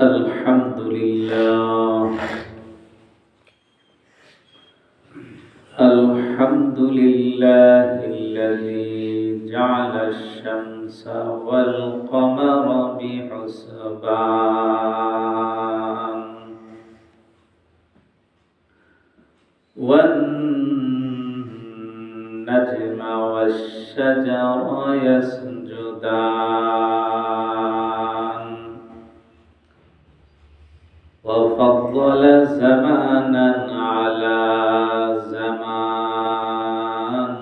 الحمد لله الحمد لله الذي جعل الشمس والقمر بحسبان والنجم والشجر يسجدان وفضل زمانا على زمان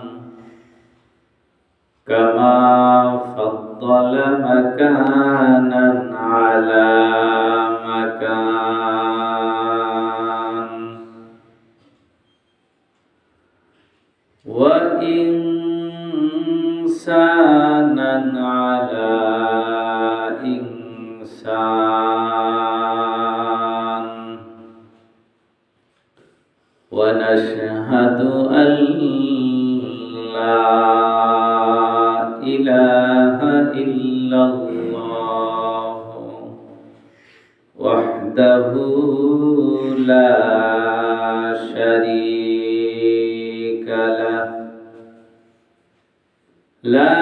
كما فضل مكانا على مكان وإنسانا على إنسان ونشهد أن لا إله إلا الله وحده لا شريك له لا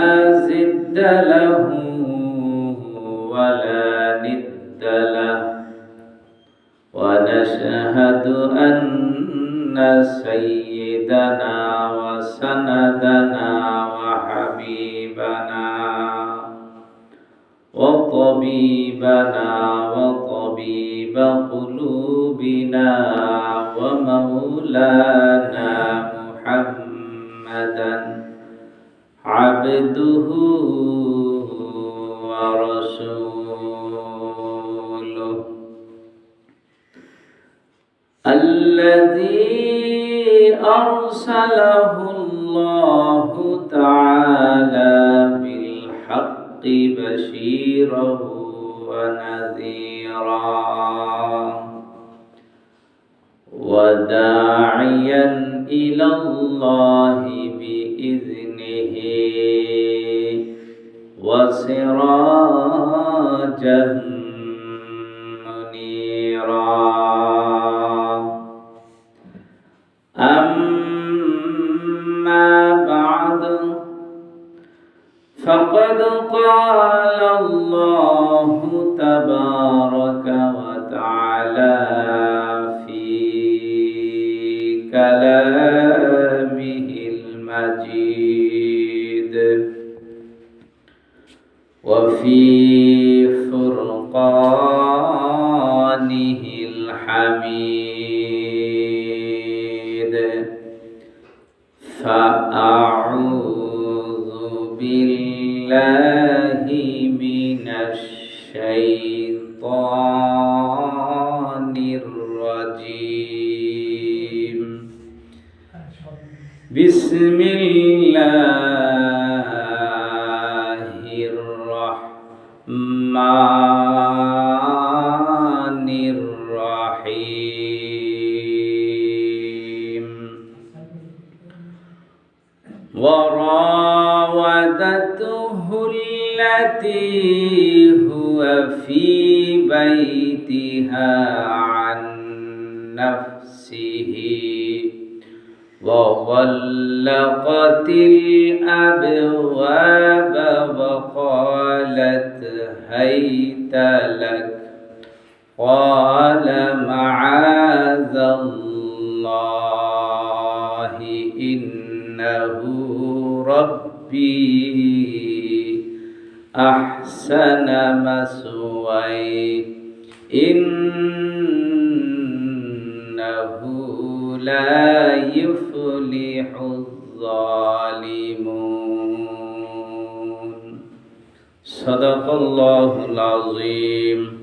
ضد له ولا ند له ونشهد أن سيدنا وسندنا وحبيبنا وطبيبنا وطبيب قلوبنا ومولانا محمدا عبده ورسوله الذي أرسله الله تعالى بالحق بشيرا ونذيرا وداعيا إلى الله بإذنه وسراجا منيرا أما بعد فقد قال الله تبارك وتعالى في كلامه المجيد وفي فرقانه الحميد فأعوذ بالله من الشيطان الرجيم بسم الله الرحمن الرحيم وراودته التي هو في بيتها عن نفسه وغلقت الأبواب وقالت هيت لك قال معاذ الله إنه ربي أحسن مثواي إنه لا يفلح الظالمون صدق الله العظيم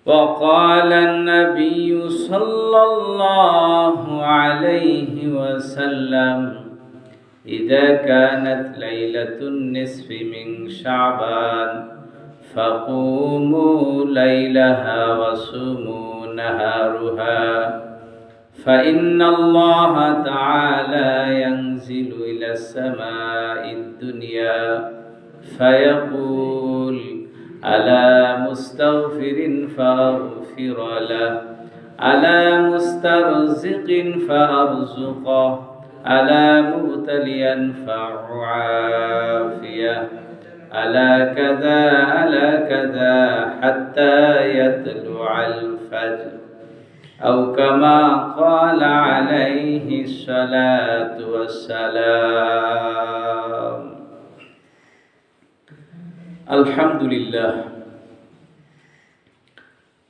وقال النبي صلى الله عليه وسلم إذا كانت ليلة النصف من شعبان فقوموا ليلها وصوموا نهارها فإن الله تعالى ينزل إلى السماء الدنيا فيقول على مستغفر فأغفر له على مسترزق فأرزقه على مبتليا فأعافيه على كذا حتى يطلع الفجر أو كما قال عليه الصلاة والسلام আলহামদুলিল্লাহ।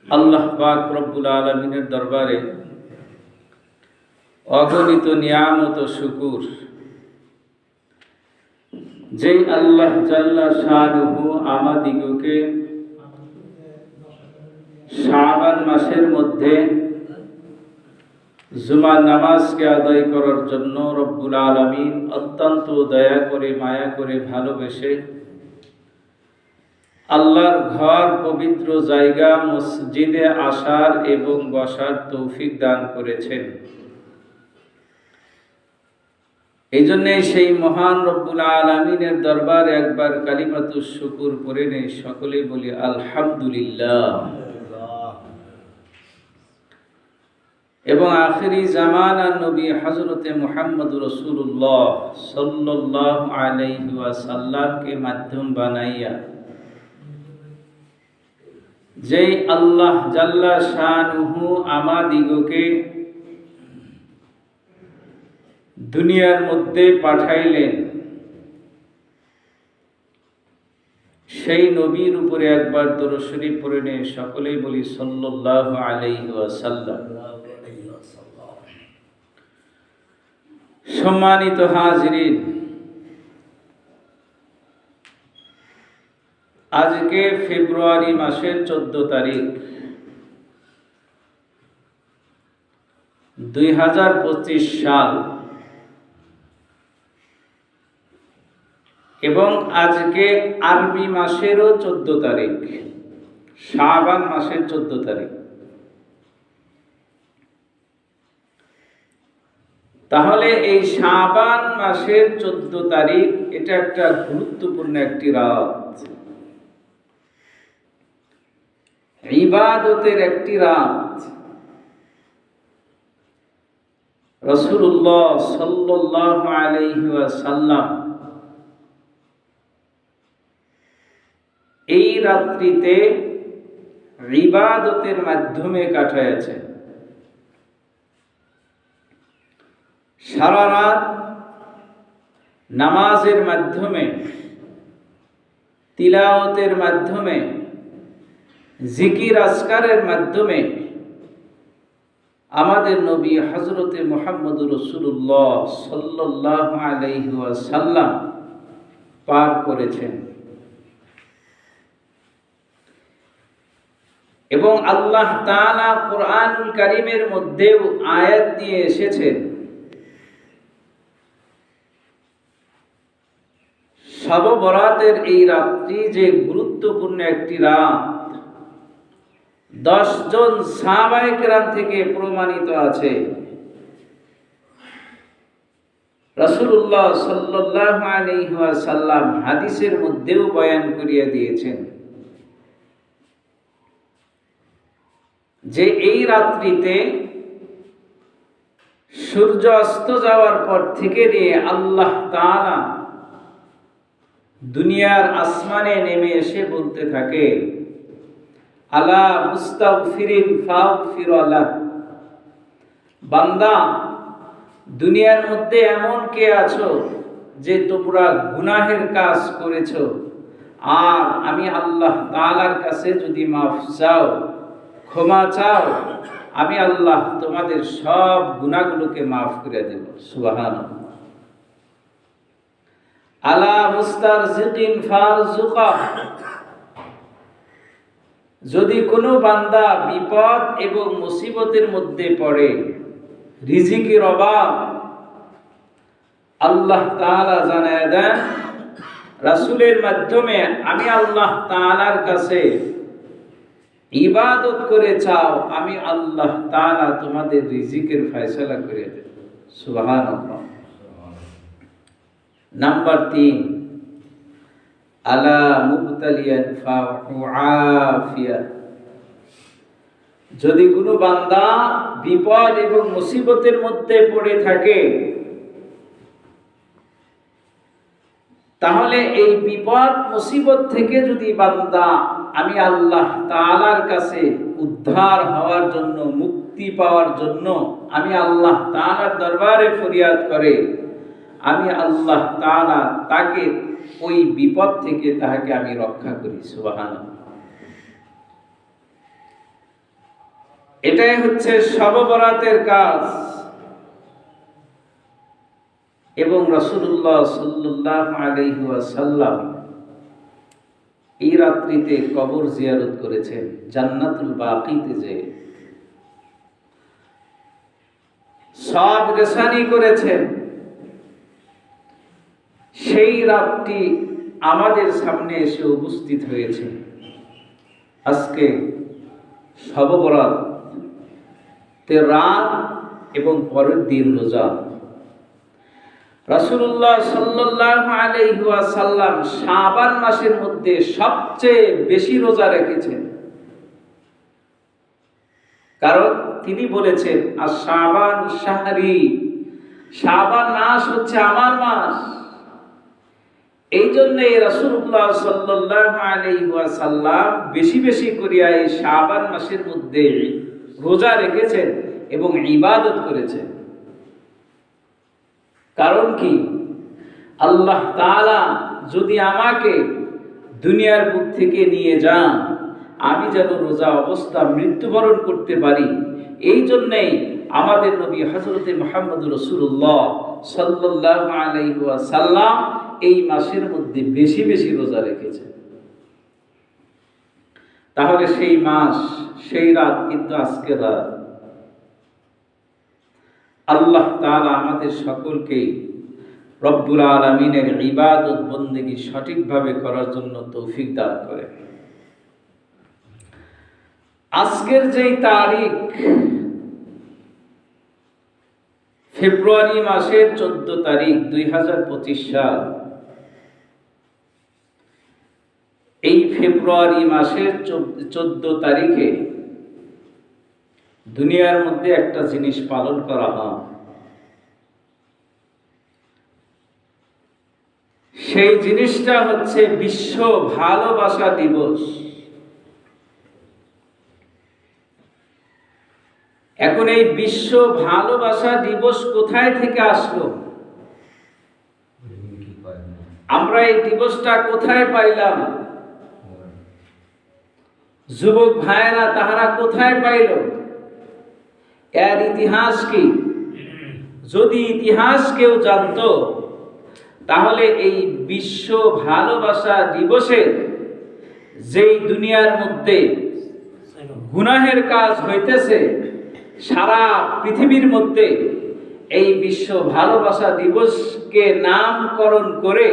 আল্লাহ পাক রব্বুল আলামিনের দরবারে অগণিত নিয়ামত ও শুকর, যেই আল্লাহ জাল্লা শানুহু আমাদিগকে শাবান মাসের মধ্যে জুমার নামাজকে আদায় করার জন্য রব্বুল আলামিন অত্যন্ত দয়া করে, মায়া করে, ভালোবেসে আল্লাহর ঘর, পবিত্র জায়গা মসজিদে আসার এবং বসার তৌফিক দান করেছেন। এই জন্যে সেই মহান রব্বুল আলামিনের দরবারে একবার কালিমাতুশ শুকুর পড়ে নেই, সকলেই বলি আলহামদুলিল্লাহ। এবং আখিরি জামানার নবী হযরতে মুহাম্মদুর রাসূলুল্লাহ সাল্লাল্লাহু আলাইহি ওয়াসাল্লামকে মাধ্যম বানাইয়া যেই আল্লাহ জাল্লা শানুহু আমাদিগকে দুনিয়ার মধ্যে পাঠাইলেন, সেই নবীর উপরে একবার দরুদ শরীফ পড়ে নিয়ে সকলেই বলি সাল্লাল্লাহু আলাইহি ওয়াসাল্লাম। সম্মানিত হাজিরিন, আজকে ফেব্রুয়ারি মাসের 14 তারিখ 2025 সাল এবং আজকে আরবি মাসেরও 14 তারিখ, শাবান মাসের 14 তারিখ। তাহলে এই শাবান মাসের 14 তারিখ এটা একটা গুরুত্বপূর্ণ একটি রাত, ইবাদতের একটি রাত। রাসূলুল্লাহ সাল্লাল্লাহু আলাইহি ওয়াসাল্লাম এই রাত্রিতে ইবাদতের মাধ্যমে কাটাইয়াছেন। সারা রাত নামাজের মাধ্যমে, তিলাওয়াতের মাধ্যমে, জিকির আজকারের মাধ্যমে আমাদের নবী হযরতে মুহাম্মদুর রাসূলুল্লাহ সাল্লাল্লাহু আলাইহি ওয়াসাল্লাম পার করেছেন। এবং আল্লাহ তাআলা কুরআনুল কারীমের মধ্যেও আয়াত নিয়ে এসেছেন, শব বরাতের এই রাত্রি যে গুরুত্বপূর্ণ একটি রাত, 10 জন সাহাবায়ে কেরাম থেকে প্রমাণিত আছে। রাসূলুল্লাহ সাল্লাল্লাহু আলাইহি ওয়াসাল্লাম হাদিসের মধ্যেও বয়ান করিয়া দিয়েছেন যে এই রাত্রিতে সূর্য অস্ত যাওয়ার পর থেকে নিয়ে আল্লাহ তাআলা দুনিয়ার আসমানে নেমে এসে বলতে থাকে, আলা মুস্তাগফিরিন ফাগফির লাহ, বান্দা দুনিয়ার মধ্যে এমন কে আছো যে তোমরা গুনাহের কাজ করেছো, আর আমি আল্লাহ তাআলার কাছে যদি মাফ চাও, ক্ষমা চাও, আমি আল্লাহ তোমাদের সব গুনাহগুলোকে মাফ করে দেব। সুবহানাল্লাহ। আলা মুস্তারজিকিন ফারজুকা, যদি কোনো বান্দা বিপদ এবং মুসিবতের মধ্যে পড়ে, রিজিকের অভাব, আল্লাহ তাআলা জানায় দেন রাসূলের মাধ্যমে, আমি আল্লাহ তাআলার কাছে ইবাদত করে চাও, আমি আল্লাহ তাআলা তোমাদের রিজিকের ফয়সালা করে দেব। সুবহানাল্লাহ। নাম্বার 3, আলা মুবতালিয়ান ফাআফিয়া। যদি কোনো বান্দা বিপদ এবং মুসিবতের মধ্যে পড়ে থাকে, তাহলে এই বিপদ মুসিবত থেকে যদি বান্দা আমি আল্লাহ তাআলার কাছে উদ্ধার হওয়ার জন্য, মুক্তি পাওয়ার জন্য আমি আল্লাহ তাআলার দরবারে ফরিয়াদ করে, আমি আল্লাহ তাআলা তাকে ওই বিপদ থেকে তাকে আমি রক্ষা করি। সুবহানাল্লাহ। এটাই হচ্ছে শবে বরাতের কাজ। এবং রাসূলুল্লাহ সাল্লাল্লাহু আলাইহি ওয়াসাল্লাম এই রাত্রিতে কবর জিয়ারত করেছেন, জান্নাতুল বাকিতে যে সব রেসানি করেছেন। সেই রাতটি আমাদের সামনে এসে উপস্থিত হয়েছে। আজকে শবে বরাত রাত এবং পরের দিন রোজা। রাসূলুল্লাহ সাল্লাল্লাহু আলাইহি ওয়াসাল্লাম শাবান মাসের মধ্যে সবচেয়ে বেশি রোজা রেখেছেন, কারণ তিনি বলেছেন আশ-শাবান শাহরি, শাবান মাস হচ্ছে আমার মাস। এই জন্যই রাসূলুল্লাহ সাল্লাল্লাহু আলাইহি ওয়াসাল্লাম বেশি বেশি করিয়া এই শাবান মাসের মধ্যে রোজা রেখেছেন এবং ইবাদত করেছেন। কারণ কি? আল্লাহ তাআলা যদি আমাকে দুনিয়ার বুক থেকে নিয়ে যান, আমি যেন রোজা অবস্থা মৃত্যুবরণ করতে পারি। এই জন্যই আমাদের নবী হযরতে মুহাম্মদ রাসূলুল্লাহ সাল্লাল্লাহু আলাইহি ওয়াসাল্লাম এই মাসের মধ্যে বেশি বেশি রোজা রেখেছেন। তাহলে সেই মাস, সেই রাত কিন্তু আজকের রাত। আল্লাহ তাআলা আমাদের সকলকে রব্বুল আলামিনের ইবাদত বন্দেগী সঠিকভাবে করার জন্য তৌফিক দান করেন। আজকের যেই তারিখ, ফেব্রুয়ারি মাসের 14 তারিখ 2025 সাল, এই ফেব্রুয়ারি মাসের 14 তারিখে দুনিয়ার মধ্যে একটা জিনিস পালন করা হয়। সেই জিনিসটা হচ্ছে বিশ্ব ভালোবাসা দিবস। এখন এই বিশ্ব ভালোবাসা দিবস কোথায় থেকে আসলো? আমরা এই দিবসটা কোথায় পাইলাম? যুবক ভাইয়েরা তাহারা কোথায় পাইল? এর ইতিহাস কি? যদি ইতিহাস কেউ জানতো, তাহলে এই বিশ্ব ভালোবাসা দিবসে যেই দুনিয়ার মধ্যে গুনাহের কাজ হইতেছে, সারা পৃথিবীর মধ্যে এই বিশ্ব ভালোবাসা দিবসকে নামকরণ করে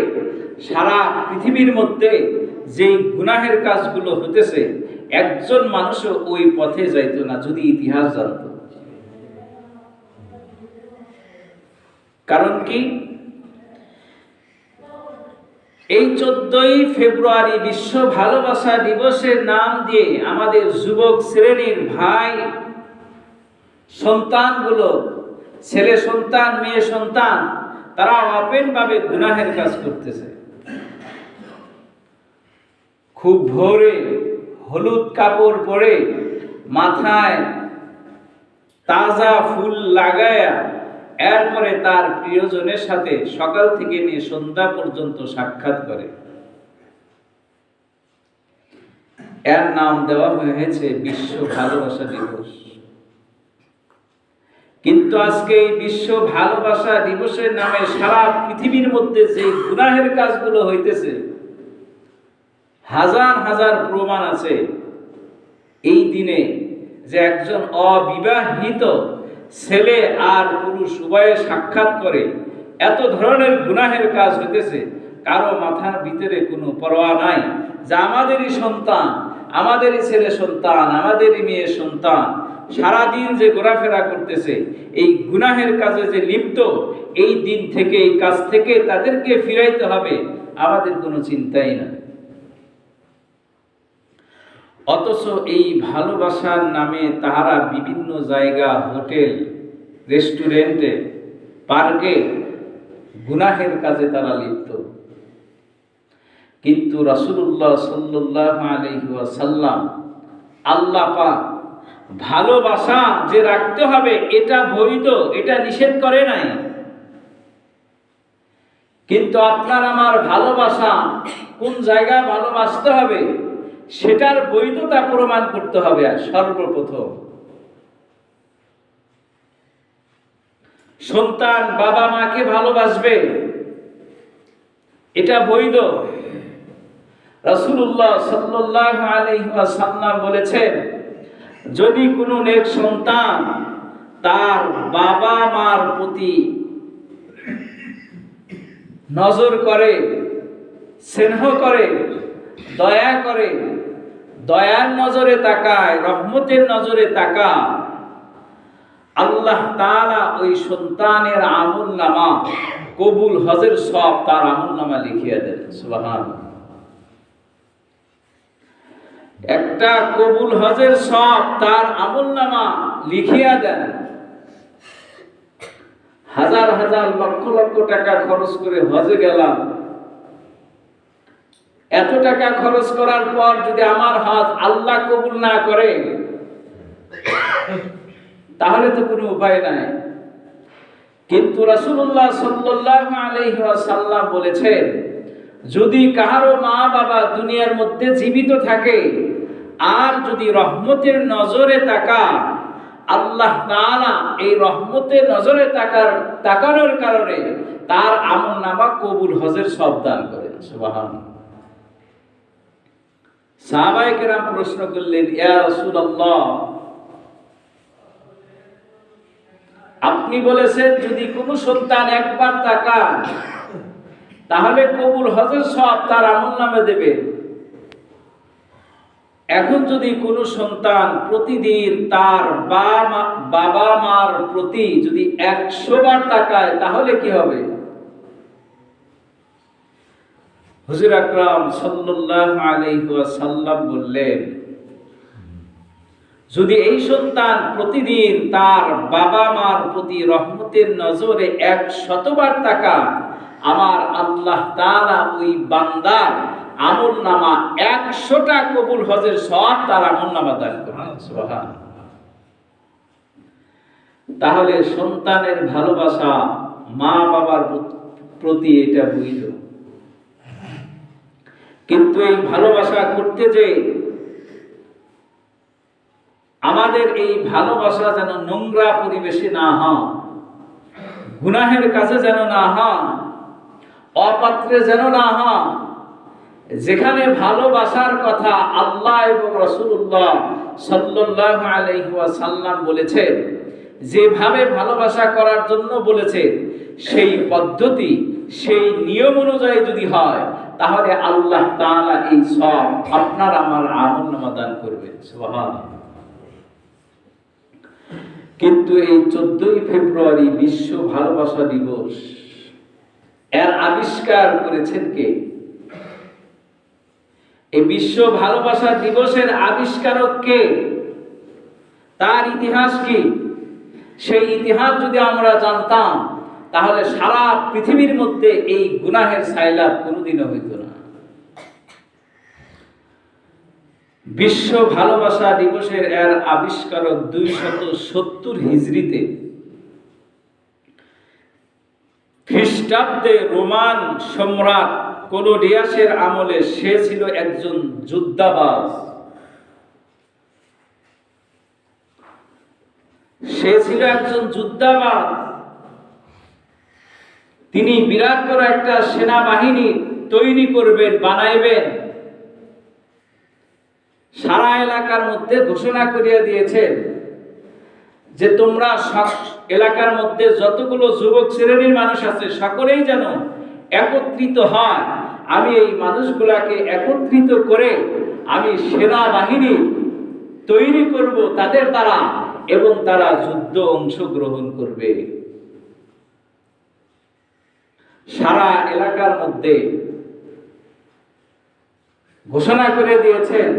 সারা পৃথিবীর মধ্যে যেই গুনাহের কাজগুলো হতেছে, একজন মানুষও ওই পথে যাইতো না যদি ইতিহাস জানত। কারণ কি? এই 14ই ফেব্রুয়ারি বিশ্ব ভালোবাসা দিবসের নাম দিয়ে আমাদের যুবক শ্রেণীর ভাই সন্তানগুলো, ছেলে সন্তান, মেয়ে সন্তান, তারা ওপেন ভাবে গুনাহের কাজ করতেছে। খুব ভোরে হলুদ কাপড় পরে, মাথায় তাজা ফুল লাগায়া, এরপরে তার প্রিয়জনের সাথে সকাল থেকে নিয়ে সন্ধ্যা পর্যন্ত সাক্ষাৎ করে। এর নাম দেওয়া হয়েছে বিশ্ব ভালোবাসা দিবস। কিন্তু আজকে এই বিশ্ব ভালোবাসা দিবসের নামে সারা পৃথিবীর মধ্যে যে গুনাহের কাজগুলো হইতেছে, হাজার হাজার প্রমাণ আছে। এই দিনে যে একজন অবিবাহিত ছেলে আর পুরুষ উভয়ে সাক্ষাৎ করে, এত ধরনের গুনাহের কাজ হইতেছে, কারো মাথার ভিতরে কোনো পরোয়া নাই যে আমাদেরই সন্তান, আমাদেরই ছেলে সন্তান, আমাদেরই মেয়ে সন্তান সারাদিন যে ঘোরাফেরা করতেছে, এই গুনাহের কাজে যে লিপ্ত, এই দিন থেকে, এই কাজ থেকে তাদেরকে ফিরাইতে হবে, আমাদের কোনো চিন্তাই নাই। অথচ এই ভালোবাসার নামে তাহারা বিভিন্ন জায়গা, হোটেল, রেস্টুরেন্টে, পার্কে গুনাহের কাজে তারা লিপ্ত। কিন্তু রাসূলুল্লাহ সাল্লাল্লাহু আলাইহি ওয়াসাল্লাম, আল্লাহ পাক ভালোবাসা যে রাখতে হবে এটা বৈধ, এটা নিষেধ করে নাই। কিন্তু আপনার আমার ভালোবাসা কোন জায়গায় ভালোবাসতে হবে সেটার বৈধতা প্রমাণ করতে হবে। আর সর্বপ্রথম সন্তান বাবা মাকে ভালোবাসবে, এটা বৈধ। রাসূলুল্লাহ সাল্লাল্লাহু আলাইহি ওয়াসাল্লাম বলেছেন, যদি কোনো নেক সন্তান তার বাবা মার প্রতি নজর করে, স্নেহ করে, দয়া করে, দয়ার নজরে তাকায়, রহমতের নজরে তাকায়, আল্লাহ তাআলা ওই সন্তানের আমলনামা কবুল হজের সব তার আমলনামা লিখিয়ে দেন। সুবহানাল্লাহ। একটা কবুল হজের সব তার আমলনামা লিখিয়া দেন। হাজার হাজার লক্ষ লক্ষ টাকা খরচ করে হজে গেলাম, এত টাকা খরচ করার পর যদি আমার হজ আল্লাহ কবুল না করে তাহলে তো কোনো উপায় নাই। কিন্তু রাসূলুল্লাহ সাল্লাল্লাহু আলাইহি ওয়াসাল্লাম বলেছেন, যদি কাহারো মা বাবা দুনিয়ার মধ্যে জীবিত থাকে আর যদি রহমতের নজরে তাকায়, আল্লাহ তাআলা এই রহমতের নজরে তাকানোর কারণে তার আমলনামা কবুল হজের সব দান করেন। সুবহানাল্লাহ। সাহাবায়ে কেরাম প্রশ্ন করলেন, ইয়া রাসূলুল্লাহ, আপনি বলেছেন যদি কোনো সন্তান একবার তাকায় তাহলে কবুল হজের সব তার আমলনামে দেবে। এখন যদি কোনো সন্তান প্রতিদিন তার বাবা মার প্রতি যদি 100 বার তাকায় তাহলে কি হবে? হুজুর আকরাম সাল্লাল্লাহু আলাইহি ওয়াসাল্লাম বললেন, যদি এই সন্তান প্রতিদিন তার বাবা মার প্রতি রহমতের নজরে 100 বার তাকায়, আমার আল্লাহ তাআলা ওই বান্দার আমলনামা 100টা কবুল হজের সব তার আমলনামা দান করবেন। সুবহানাল্লাহ। তাহলে সন্তানের ভালোবাসা মা বাবার প্রতি এটা বৈধ। কিন্তু এই ভালোবাসা করতে যে আমাদের এই ভালোবাসা যেন নোংরা পরিবেশে না হয়, গুনাহের কাছে যেন না হয়, অপাত্রে যেন না হয়। যেখানে ভালোবাসার কথা আল্লাহ এবং রাসূলুল্লাহ সাল্লাল্লাহু আলাইহি ওয়াসাল্লাম বলেছেন, যেভাবে ভালোবাসা করার জন্য বলেছে সেই পদ্ধতি, সেই নিয়ম অনুযায়ী যদি হয় তাহলে আল্লাহ তাআলা এই সব আপনার আমার আমলনামা দান করবেন। সুবহানাল্লাহ। কিন্তু এই 14ই ফেব্রুয়ারি বিশ্ব ভালোবাসা দিবস, এর আবিষ্কার করেছেন কে? এই বিশ্ব ভালোবাসা দিবসের আবিষ্কারক কে? তার ইতিহাস কি? সেই ইতিহাস যদি আমরা জানতাম তাহলে সারা পৃথিবীর মধ্যে এই গুনাহের সাইলাব কোনোদিনও হইত না। বিশ্ব ভালোবাসা দিবসের এর আবিষ্কারক 270 হিজরিতে খ্রিস্টাব্দে রোমান সম্রাট ক্লোডিয়াসের আমলে সে ছিল একজন যুদ্ধাবাজ। সে ছিল একজন যুদ্ধাবাজ। তিনি বিরাট বড় একটা সেনাবাহিনী তৈরি করবেন, বানাইবেন। সারা এলাকার মধ্যে ঘোষণা করিয়া দিয়েছেন যে তোমরা এলাকার মধ্যে যতগুলো যুবক শ্রেণীর মানুষ আছে সকলেই যেন একত্রিত হয়। আমি এই মানুষগুলাকে একত্রিত করে আমি সেনাবাহিনী তৈরি করব তাদের দ্বারা, এবং তারা যুদ্ধ অংশগ্রহণ করবে। সারা এলাকার মধ্যে ঘোষণা করে দিয়েছেন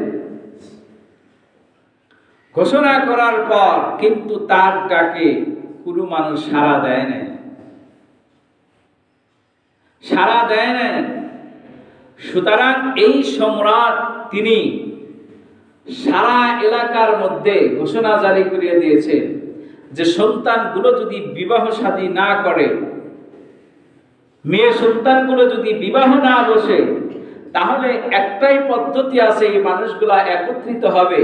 ঘোষণা করার পর কিন্তু তার ডাকে কোনো মানুষ সাড়া দেয় না, সাড়া দেয় না। সুতরাং এই সম্রাট তিনি সারা এলাকার মধ্যে ঘোষণা জারি করিয়ে দিয়েছেন যে সন্তানগুলো যদি বিবাহ শাদী না করে, মেয়ে সন্তানগুলো যদি বিবাহ না বসে, তাহলে একটাই পদ্ধতি আছে, এই মানুষগুলা একত্রিত হবে,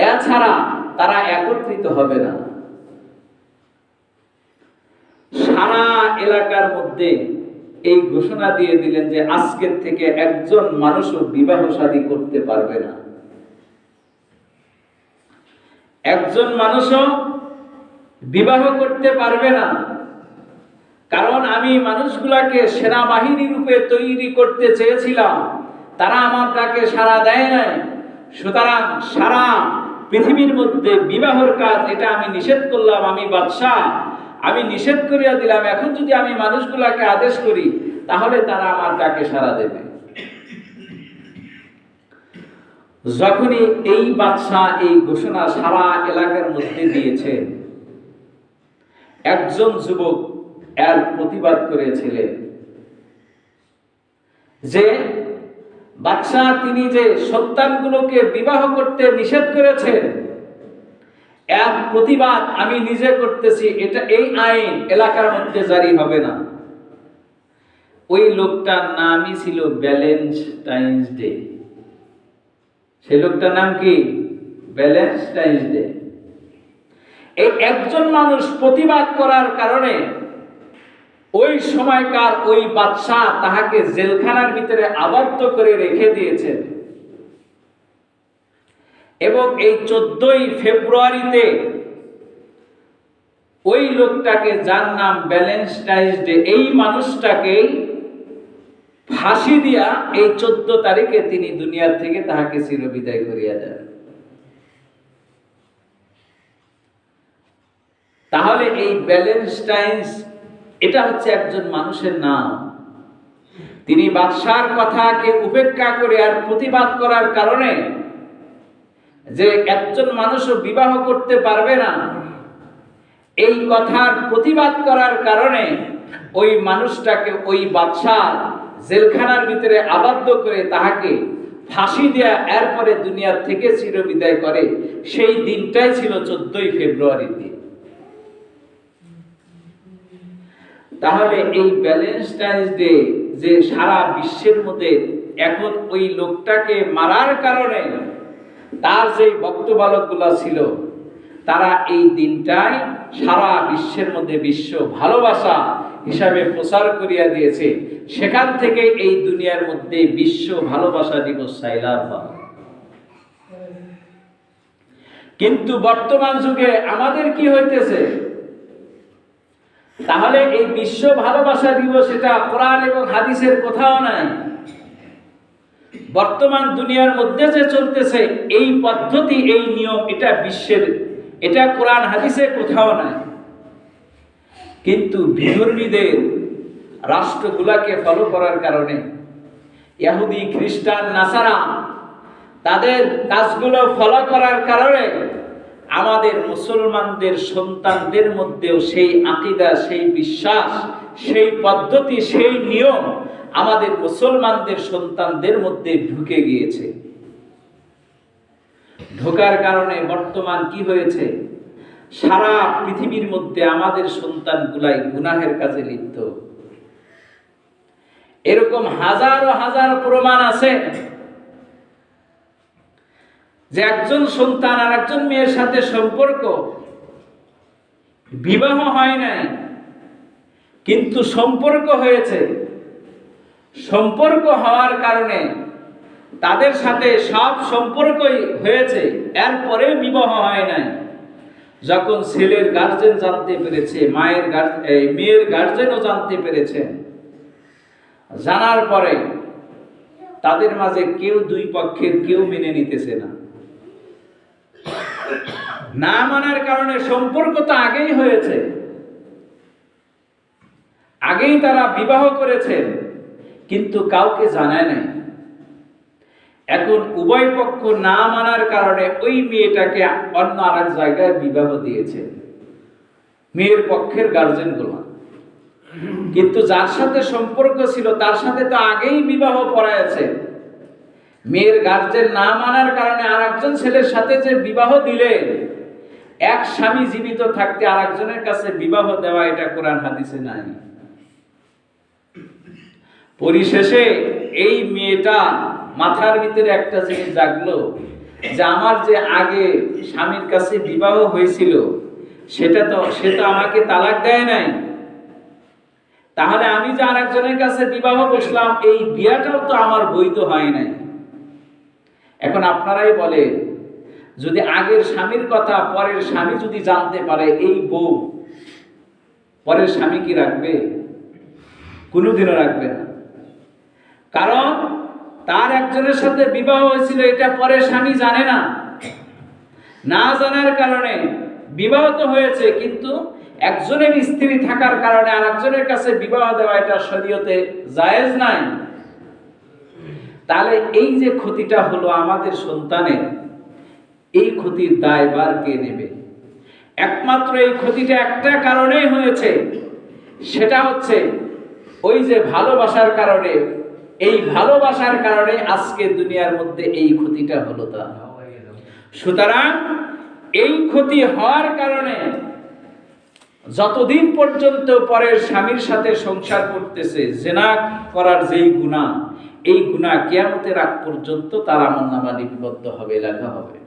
এছাড়া তারা একত্রিত হবে না। সারা এলাকার মধ্যে এই ঘোষণা দিয়ে দিলেন যে আজকের থেকে একজন মানুষও বিবাহ শাদী করতে পারবে না, একজন মানুষও বিবাহ করতে পারবে না। কারণ আমি মানুষগুলাকে সেনাবাহিনী রূপে তৈরি করতে চেয়েছিলাম, তারা আমার ডাকে সাড়া দেয় নাই। সুতরাং সারা পৃথিবীর মধ্যে বিবাহের কাজ এটা আমি নিষেধ করলাম, আমি বাদশাহ, আমি নিষেধ করিয়া দিলাম। এখন যদি আমি মানুষগুলাকে আদেশ করি তাহলে তারা আমার ডাকে সাড়া দেবে। যখনই এই বাদশাহ এই ঘোষণা সারা এলাকার মধ্যে দিয়েছে, একজন যুবক এর প্রতিবাদ করেছিলেন যে বাদশাহ তিনি যে সন্তানগুলোকে বিবাহ করতে নিষেধ করেছেন, এর প্রতিবাদ আমি নিজে করতেছি, এটা এই আইন এলাকার মধ্যে জারি হবে না। ওই লোকটার নামই ছিল ভ্যালেন্টাইন্স ডে। সেই লোকটার নাম কি? Valentine's day. এই একজন মানুষ প্রতিবাদ করার কারণে ওই সময়কার ওই বাদশাহ তাহাকে জেলখানার ভিতরে আবদ্ধ করে রেখে দিয়েছেন। এবং এই 14ই ফেব্রুয়ারিতে ওই লোকটাকে, যার নাম ভ্যালেন্টাইন্স ডে, এই মানুষটাকে ফাঁসি দিয়া এই 14 তারিখে তিনি দুনিয়ার থেকে তাহাকে চিরবিদায় করিয়া দেন। তাহলে এই ভ্যালেন্টাইন্স এটা হচ্ছে একজন মানুষের নাম। তিনি বাদশার কথাকে উপেক্ষা করে আর প্রতিবাদ করার কারণে যে একজন মানুষও বিবাহ করতে পারবে না, এই কথার প্রতিবাদ করার কারণে ওই মানুষটাকে ওই বাদশাহ জেলখানার ভিতরে আবদ্ধ করে তাহাকে ফাঁসি দেয়া, এরপরে দুনিয়ার থেকে চিরবিদায় করে। সেই দিনটাই ছিল 14ই ফেব্রুয়ারি দিন। তাহলে এই ভ্যালেন্টাইন্স ডে যে সারা বিশ্বের মধ্যে এখন ওই লোকটাকে মারার কারণে তার যে ভক্তবালকগুলা ছিল, তারা এই দিনটাই সারা বিশ্বের মধ্যে বিশ্ব ভালোবাসা হিসাবে প্রচার করিয়া দিয়েছে। সেখান থেকে এই দুনিয়ার মধ্যে বিশ্ব ভালোবাসা দিবস সাইলার হয়। কিন্তু বর্তমান যুগে আমাদের কি হইতেছে? তাহলে এই বিশ্ব ভালোবাসা দিবস এটা কোরআন এবং হাদিসের কোথাও নাই। বর্তমান দুনিয়ার মধ্যে যে চলতেছে এই পদ্ধতি, এই নিয়ম, এটা বিশ্বের, এটা কোরআন হাদিসে কোথাও নাই। কিন্তু বিধর্মীদের রাষ্ট্রগুলাকে ফলো করার কারণে, ইহুদি, খ্রিস্টান, নাসারা তাদের কাজগুলো ফলো করার কারণে আমাদের মুসলমানদের সন্তানদের মধ্যেও সেই আকীদা, সেই বিশ্বাস, সেই পদ্ধতি, সেই নিয়ম আমাদের মুসলমানদের সন্তানদের মধ্যে ঢুকে গিয়েছে। ঢোকার কারণে বর্তমান কি হয়েছে? সারা পৃথিবীর মধ্যে আমাদের সন্তানগুলাই গুনাহের কাজে লিপ্ত। এরকম হাজারো হাজার প্রমাণ আছে যে একজন সন্তান আর একজন মেয়ের সাথে সম্পর্ক, বিবাহ হয় নাই কিন্তু সম্পর্ক হয়েছে। সম্পর্ক হওয়ার কারণে তাদের সাথে সব সম্পর্কই হয়েছে, এরপরে বিবাহ হয় নাই। যখন ছেলের গার্জেন জানতে পেরেছে, মেয়ের গার্জেনও জানতে পেরেছে, জানার পরে তাদের মাঝে কেউ, দুই পক্ষের কেউ মেনে নিতেছে না। না মানার কারণে সম্পর্ক তো আগেই হয়েছে, আগেই তারা বিবাহ করেছেন, কিন্তু কাউকে জানায় নাই। এখন উভয় পক্ষ না মানার কারণে ওই মেয়েটাকে অন্য আরেক জায়গায় বিবাহ দিয়েছে মেয়ের পক্ষের গার্জেনগুলো। কিন্তু যার সাথে সম্পর্ক ছিল তার সাথে তো আগেই বিবাহ পড়ায়ছে। মেয়ের গার্জেন না মানার কারণে আরেকজন ছেলের সাথে যে বিবাহ দিলেন, এক স্বামী জীবিত থাকতে আরেকজনের কাছে বিবাহ দেওয়া এটা কোরআন হাদিসে নাই। পরিশেষে এই মেয়েটা মাথার ভিতরে একটা জিনিস জাগলো যে আমার যে আগে স্বামীর কাছে বিবাহ হয়েছিল সে তো আমাকে তালাক দেয় নাই, তাহলে আমি যে আরেকজনের কাছে বিবাহ বসলাম এই বিয়াটাও তো আমার বৈধ হয় নাই। এখন আপনারাই বলেন, যদি আগের স্বামীর কথা পরের স্বামী যদি জানতে পারে, এই বউ পরের স্বামী কি রাখবে? কোনোদিনও রাখবে না। কারণ তার একজনের সাথে বিবাহ হয়েছিল, এটা পরের স্বামী জানে না। না জানার কারণে বিবাহ তো হয়েছে, কিন্তু একজনের স্ত্রী থাকার কারণে আরেকজনের কাছে বিবাহ দেওয়া এটা শরীয়তে জায়েজ নাই। তাহলে এই যে ক্ষতিটা হলো আমাদের সন্তানের, এই ক্ষতির দায়ভার কে নেবে? একমাত্র এই ক্ষতিটা একটা কারণেই হয়েছে, সেটা হচ্ছে ওই যে ভালোবাসার কারণে। এই ভালোবাসার কারণে আজকে দুনিয়ার মধ্যে এই ক্ষতিটা হলো। তা সুতরাং এই ক্ষতি হওয়ার কারণে যতদিন পর্যন্ত পরের স্বামীর সাথে সংসার করতেছে, জিনা করার যেই গুনাহ, এই গুনাহ কিয়ামতের আগ পর্যন্ত তার আমলনামা লিপিবদ্ধ হবে, লেখা হবে।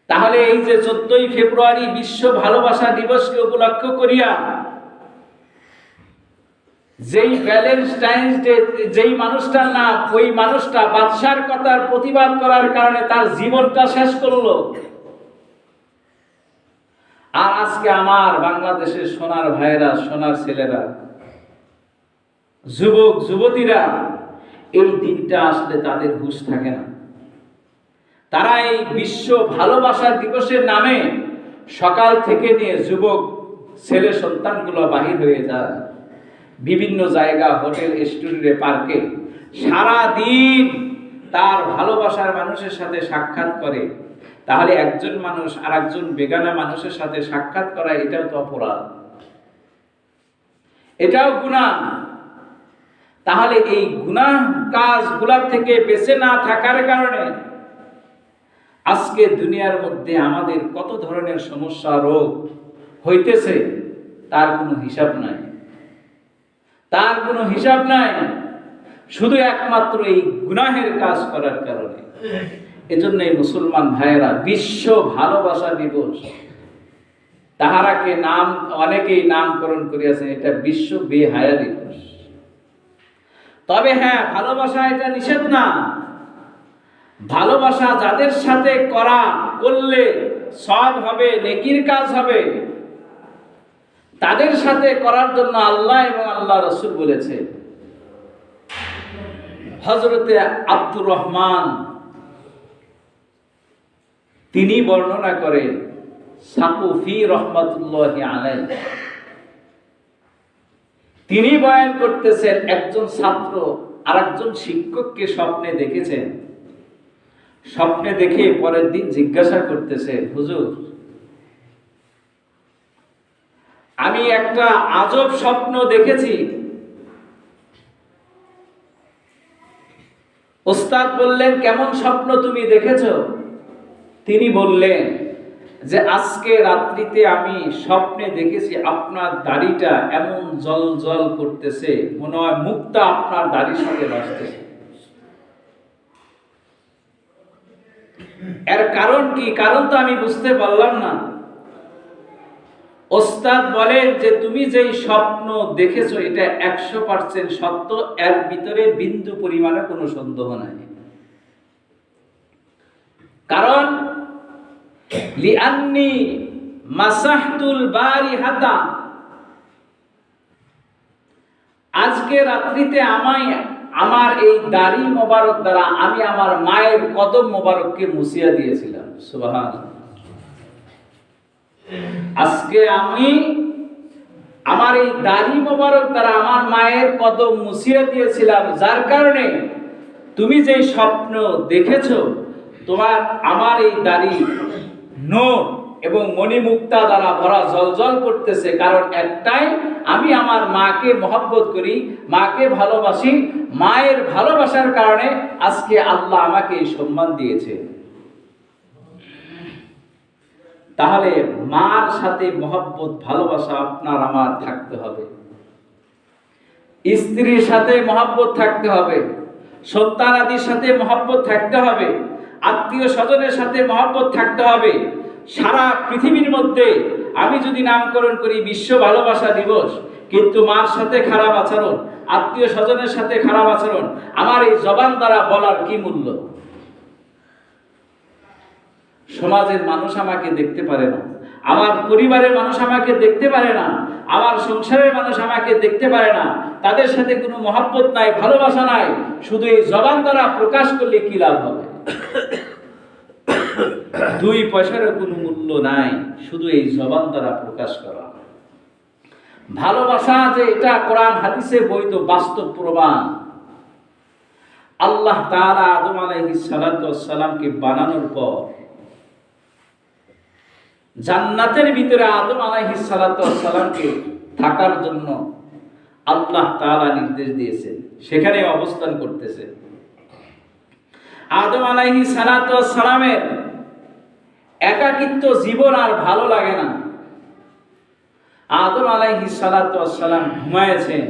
তাহলে এই যে 14ই ফেব্রুয়ারি বিশ্ব ভালোবাসা দিবসকে উপলক্ষ করিয়া যেই ভ্যালেন্টাইন্স ডে, যেই মানুষটার নাম, ওই মানুষটা বাদশার কথার প্রতিবাদ করার কারণে তার জীবনটা শেষ করলো, আর আজকে আমার বাংলাদেশের সোনার ভাইয়েরা, সোনার ছেলেরা, যুবক যুবতীরা, এই দিনটা আসলে তাদের হুঁশ থাকে না। তারা এই বিশ্ব ভালোবাসার দিবসের নামে সকাল থেকে নিয়ে যুবক ছেলে সন্তানগুলো বাহির হয়ে যায় বিভিন্ন জায়গা, হোটেল, রেস্টুরেন্টে, পার্কে, সারা দিন তার ভালোবাসার মানুষের সাথে সাক্ষাৎ করে। তাহলে একজন মানুষ আর একজন বেগানা মানুষের সাথে সাক্ষাৎ করা, এটাও তো অপরাধ, এটাও গুনাহ। তাহলে এই গুনাহ কাজগুলোর থেকে বেঁচে না থাকার কারণে আজকে দুনিয়ার মধ্যে আমাদের কত ধরনের সমস্যা, রোগ হইতেছে, তার কোনো হিসাব নাই, তার কোনো হিসাব নাই, শুধু একমাত্র এই গুনাহের কাজ করার কারণে। এজন্য এই মুসলমান ভাইয়েরা, বিশ্ব ভালোবাসা দিবস, তাহারাকে নাম অনেকেই নামকরণ করিয়াছেন, এটা বিশ্ব বেহায়া দিবস। তবে হ্যাঁ, ভালোবাসা এটা নিষেধ না। ভালোবাসা যাদের সাথে করলে সওয়াব হবে, নেকির কাজ হবে, তাদের সাথে করার জন্য আল্লাহ এবং আল্লাহ রাসূল বলেছে। হযরতে আব্দুর রহমান তিনি বর্ণনা করেন, সাকুফি রহমাতুল্লাহি আলাইহি, তিনি বয়ান করতেছেন, একজন ছাত্র আরেকজন শিক্ষককে স্বপ্নে দেখেছেন। স্বপ্নে দেখে পরের দিন জিজ্ঞাসা করতেছে, হুজুর, আমি একটা আজব স্বপ্ন দেখেছি। ওস্তাদ বললেন, কেমন স্বপ্ন তুমি দেখেছো? তিনি বললেন যে আজকে রাত্রিতে আমি স্বপ্নে দেখেছি আপনার দাড়িটা এমন জল জল করতেছে, মনে হয় মুক্তা আপনার দাড়ির সাথে ভাসতেছে। এর কারণ কি? কারণ তো আমি বুঝতে পারলাম না। ওস্তাদ বলেন যে তুমি যেই স্বপ্ন দেখেছো এটা 100% সত্য, এর ভিতরে বিন্দু পরিমাণে কোনো সন্দেহ নাই। কারণ লিআন্নি মাসাহতুল বারিহাতা, আজকে রাত্রিতে আমার এই দাড়ি মোবারক দ্বারা আমি আমার মায়ের কদম মোবারককে মুছিয়া দিয়েছিলাম। সুবহানাল্লাহ। আজকে আমি আমার এই দাড়ি মোবারক দ্বারা আমার মায়ের কদম মুছিয়া দিয়েছিলাম, যার কারণে তুমি যে স্বপ্ন দেখেছো, তোমার আমার এই দাড়ি নূর এবং মণিমুক্তা দ্বারা ভরা জ্বলজ্বল করতেছে, কারণ একটাই, আমি আমার মাকে মহব্বত করি, মাকে ভালোবাসি। মায়ের ভালোবাসার কারণে আজকে আল্লাহ আমাকে এই সম্মান দিয়েছে। তাহলে মার সাথে মহব্বত ভালোবাসা আপনার আমার থাকতে হবে, স্ত্রীর সাথে মহব্বত থাকতে হবে, সন্তান আদির সাথে মহব্বত থাকতে হবে, আত্মীয় স্বজনের সাথে মহব্বত থাকতে হবে। সারা পৃথিবীর মধ্যে আমি যদি নামকরণ করি বিশ্ব ভালোবাসা দিবস, কিন্তু মার সাথে খারাপ আচরণ, আত্মীয় স্বজনের সাথে খারাপ আচরণ, আমার এই জবান দ্বারা বলার কি মূল্য? সমাজের মানুষ আমাকে দেখতে পারে না, আমার পরিবারের মানুষ আমাকে দেখতে পারে না, আমার সংসারের মানুষ আমাকে দেখতে পারে না, তাদের সাথে কোনো মহব্বত নাই, ভালোবাসা নাই, শুধু এই জবান দ্বারা প্রকাশ করলে কি লাভ হবে? 2 পয়সারও কোনো মূল্য নাই শুধু এই জবান দ্বারা প্রকাশ করা। ভালোবাসা যে এটা কোরআন হাদিসে বৈধ বাস্তব প্রমাণ। আল্লাহ তাআলা আদম আলাইহিস সালাতু ওয়াস সালামকে বানানোর পর জান্নাতের ভিতরে আদম আলাইহিস সালাতু ওয়াস সালামকে থাকার জন্য আল্লাহ তাআলা নির্দেশ দিয়েছেন, সেখানে অবস্থান করতেছে। আদম আলাইহিস সালাতু ওয়াস সালামের একাকিত্ব জীবন আর ভালো লাগে না। আদম আলাইহিস সালাতু ওয়াস সালাম ঘুমায়েছেন,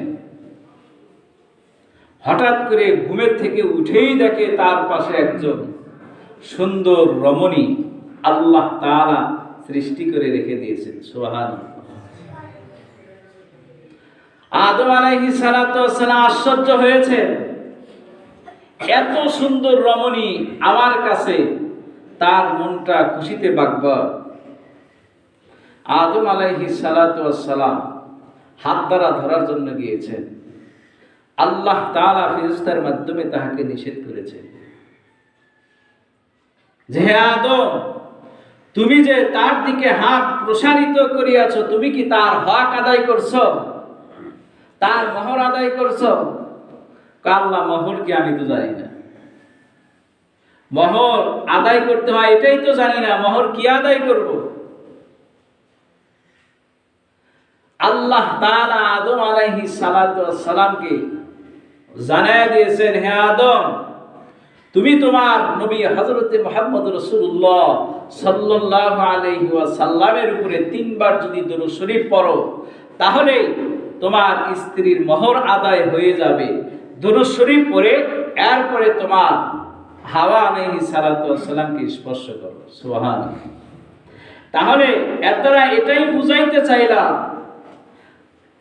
হঠাৎ করে ঘুমের থেকে উঠেই দেখে তার পাশে একজন সুন্দর রমণী আল্লাহ তাআলা সৃষ্টি করে রেখে দিয়েছেন। সুবহানাল্লাহ। আদম আলাইহিস সালাতু ওয়াস সালাম আশ্চর্য হয়েছে, এত সুন্দর রমণী আমার কাছে, তার মনটা খুশিতে বাগবাগ। আদম আলাইহিস সালাতু ওয়াস সালাম হাত দ্বারা ধরার জন্য গিয়েছেন, আল্লাহ তাআলা ফেরেশতার মাধ্যমে তাহাকে নিষেধ করেছেন যে হে আদম, তুমি যে তার দিকে হাত প্রসারিত করিয়াছ, তুমি কি তার হক আদায় করছো, তার মোহর আদায় করছো? আল্লাহ, মোহর কি আমি তো জানি না, মোহর আদায় করতে হয় এটাই তো জানি না, মোহর কি আদায় করব? আল্লাহ তাআলা আদম আলাইহিস সালাতু ওয়াস সালামকে জানায় দিয়েছেন, হে আদম, তুমি তোমার নবী হযরতে মুহাম্মদ রাসূলুল্লাহ সাল্লাল্লাহু আলাইহি ওয়াসাল্লামের উপরে 3 বার যদি দরুদ শরীফ পড়ো, তাহলে তোমার স্ত্রীর মোহর আদায় হয়ে যাবে। দরুদ শরীফ পড়ে এরপরে তোমার হাওয়া আলাইহিস সালাতু ওয়াস সালামকে স্পর্শ করো। সুবহানাল্লাহ। তাহলে এর দ্বারা এটাই বুঝাইতে চাইলাম,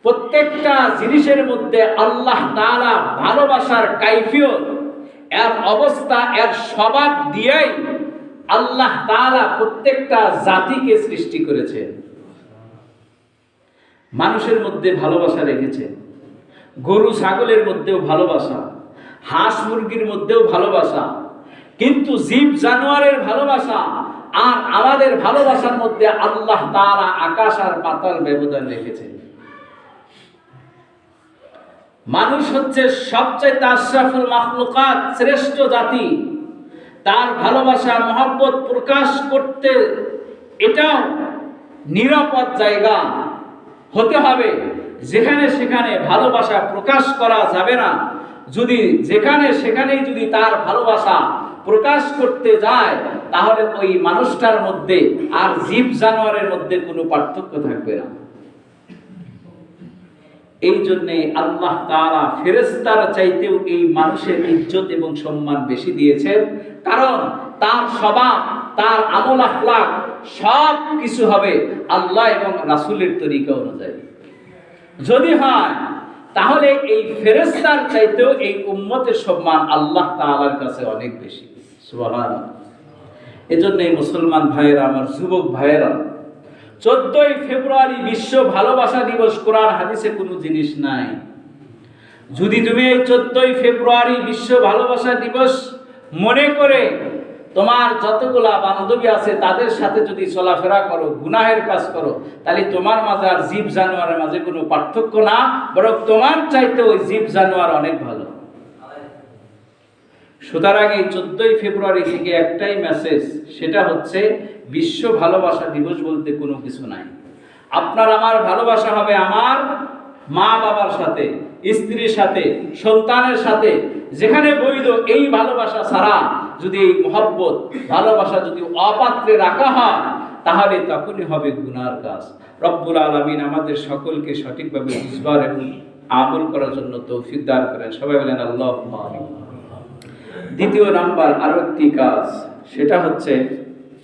প্রত্যেকটা জিনিসের মধ্যে আল্লাহ তাআলা ভালোবাসার কাইফিয়ত, এর অবস্থা, এর স্বভাব দিয়েই আল্লাহ তাআলা প্রত্যেকটা জাতিকে সৃষ্টি করেছেন। মানুষের মধ্যে ভালোবাসা রেখেছেন, গরু ছাগলের মধ্যেও ভালোবাসা, হাঁস মুরগির মধ্যেও ভালোবাসা, কিন্তু জীব জানোয়ারের ভালোবাসা আর আমাদের ভালোবাসার মধ্যে আল্লাহ তাআলা আকাশ আর পাতাল ব্যবধান রেখেছেন। মানুষ হচ্ছে সবচেয়ে আশরাফুল মাখলুকাত, শ্রেষ্ঠ জাতি। তার ভালোবাসা মহব্বত প্রকাশ করতে এটাও নিরাপদ জায়গা হতে হবে, যেখানে সেখানে ভালোবাসা প্রকাশ করা যাবে না। যদি যেখানে সেখানেই যদি তার ভালোবাসা প্রকাশ করতে যায়, তাহলে ওই মানুষটার মধ্যে আর জীব জানোয়ারের মধ্যে কোনো পার্থক্য থাকবে না। এই জন্যে আল্লাহ তাআলা ফেরেশতার চাইতেও এই মানুষের ইজ্জত এবং সম্মান বেশি দিয়েছেন, কারণ তার স্বভাব, তার আমল আখলাক সব কিছু হবে আল্লাহ এবং রাসূলের তরিকা অনুযায়ী। যদি হয় তাহলে এই ফেরেশতার চাইতেও এই উম্মতের সম্মান আল্লাহ তাআলার কাছে অনেক বেশি। সুবহানাল্লাহ। এজন্য মুসলমান ভাইয়েরা, আমার যুবক ভাইয়েরা, 14ই ফেব্রুয়ারি বিশ্ব ভালোবাসা দিবস কোরআন হাদিসে কোনো জিনিস নাই। যদি তুমি এই 14ই ফেব্রুয়ারি বিশ্ব ভালোবাসা দিবস মনে করে তোমার যতগুলা বান্ধবী আছে তাদের সাথে যদি চলাফেরা করো, গুনাহের কাজ করো, তাহলে তোমার মাঝে আর জীব জানোয়ারের মাঝে কোনো পার্থক্য না, বরং তোমার চাইতে ওই জীব জানোয়ার অনেক ভালো। সুতরাং এই 14ই ফেব্রুয়ারি থেকে একটাই মেসেজ, সেটা হচ্ছে বিশ্ব ভালোবাসা দিবস বলতে কোনো কিছু নাই। আপনার আমার ভালোবাসা হবে আমার মা বাবার সাথে, স্ত্রীর সাথে, সন্তানের সাথে, যেখানে বৈধ। এই ভালোবাসা ছাড়া যদি এই মহব্বত ভালোবাসা যদি অপাত্রে রাখা হয়, তাহলে তখনই হবে গুনার কাজ। রব্বুল আলামিন আমাদের সকলকে সঠিকভাবে বুঝবার এবং আমল করার জন্য তৌফিক দান করেন। সবাই বলেন আল্লাহুম্মা আমিন। দ্বিতীয় নাম্বার আরো একটি কাজ, সেটা হচ্ছে